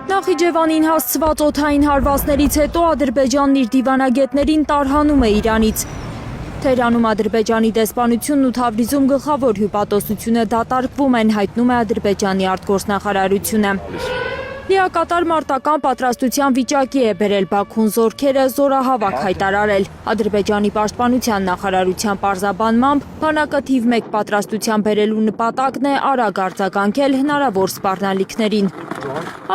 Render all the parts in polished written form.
Նախիջևանին հասցված օդային հարվածներից հետո Ադրբեջանն իր դիվանագետներին տարհանում է Իրանից։ Թեհրանում Ադրբեջանի դեսպանությունն ու Թավրիզում գլխավոր հյուպատոսությունը դատարկվում են, հայտնում է Ադրբեջանի արտգործնախարարությունը։ Լիակատար մարտական պատրաստության վիճակի է բերել Բաքուն զորքերը զորահավաք հայտարարել։ Ադրբեջանի պաշտպանության նախարարության պարզաբանմամբ բանակը թիվ 1 պատրաստության բերելու նպատակն է արագ արձագանքել հնարավոր սպառնալիքներին։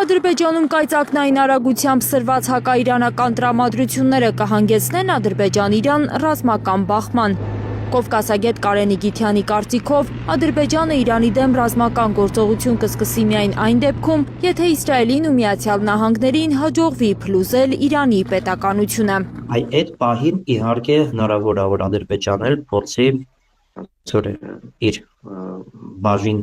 Ադրբեջանում կայծակնային արագությամբ սրված հակաիրանական տրամադրությունները կհանգեցնեն Ադրբեջան-Իրան ռազմական բախման։ Կովկասագետ Կարեն Իգիթյանի կարծիքով Ադրբեջանը Իրանի դեմ ռազմական գործողություն կսկսի միայն այն դեպքում, եթե Իսրայելին ու Միացյալ Նահանգներին հաջողվի փլուզել Իրանի պետականությունը։ Այդ պահին իհարկե հնարավոր է, որ Ադրբեջանը փորձի իր բաժին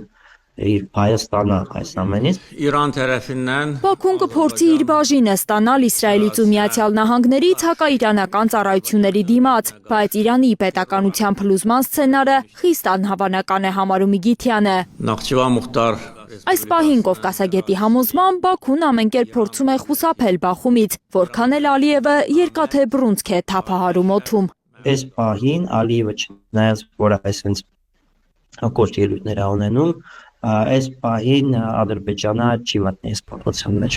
իր Հայաստանը այս ամենից İran tərəfindən Բաքուն կփորձի իր բաժինը ստանալ Իսրայելից ու Միացյալ Նահանգներից հակաիրանական ծառայությունների դիմաց, բայց Իրանի պետականության փլուզման սցենարը խիստ անհավանական է համարում Իգիթյանը։ Naxçıvan Muxtar Այս պահին Կովկասագետի համոզմամբ Բաքուն ամեն կերպ փորձում է խուսափել բախումից, որքան էլ Ալիևը երկաթե բռունցք է թափահարում օդում։ այս պահին Ալիևը չնայած որ այսպես կոշտ ելույթներ ունենում այս պահին Ադրբեջանը չի մտնի այս փոփոխության մեջ։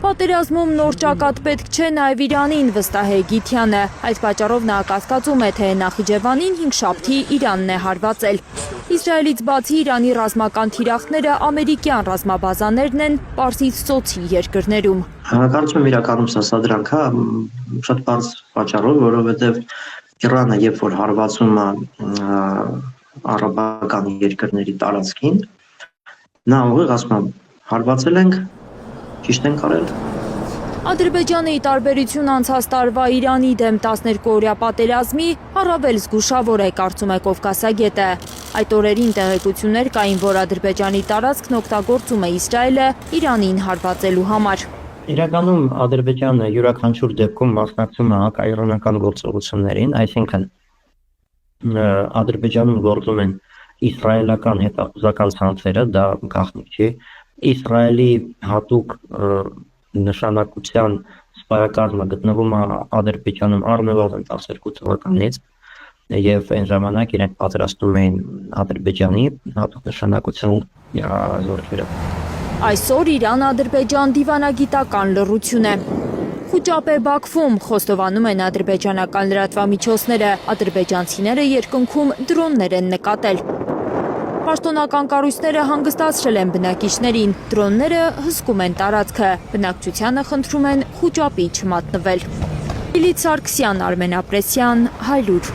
Պատերազմում նոր ճակատ պետք չէ նաև Իրանին, վստահ է Իգիթյանը։ Այդ պատճառով նա կասկածում է, թե Նախիջևանին 5 շաբթի Իրանն է հարվածել։ Իսրայելից բացի Իրանի ռազմական թիրախները ամերիկյան ռազմաբազաներն են Պարսից ծոցի երկրներում։ Կարծում եմ իրականում սա դրանք է շատ բարձ պատճառով, որովհետև Իրանը երբ որ հարվածում է արաբական երկրների տարածքին, նա ուղիղ ասում է հարվածել ենք, ճիշտ ենք արել։ Ադրբեջանը ի տարբերություն անցած տարվա Իրանի դեմ 12-օրյա պատերազմի առավել զգուշավոր է, կարծում է Կովկասագետը։ Այդ օրերին տեղեկություններ կային, որ Ադրբեջանի տարածքն օգտագործում է Իսրայելը Իրանին հարվածելու համար։ Իրականում Ադրբեջանը յուրաքանչյուր դեպքում մասնակցում է հակաիրանական գործողություններին, այսինքն Ադրբեջանում գործում են իսրայելական հետախուզական ցանցերը, դա գաղտնիք չի։ Իսրայելի հատուկ նշանակության սպայակազմը գտնվում է Ադրբեջանում առնվազն 12 թվականից եւ այն ժամանակ իրենք պատրաստում էին Ադրբեջանի հատուկ նշանակության զորքերը։ Այսօր Իրան-Ադրբեջան դիվանագիտական լռություն է։ Խուճապ է Բաքվում, խոստովանում են ադրբեջանական լրատվամիջոցները, ադրբեջանցիները երկնքում դրոններ են նկատել։ Պաշտոնական կառույցները հանգստացրել են բնակիչներին, դրոնները հսկում են տարածքը, բնակչությանը խնդրում են խուճապի չմատնվել։ Իլիթ Սարգսյան, Արմեն Ապրեսյան, Հայլուր։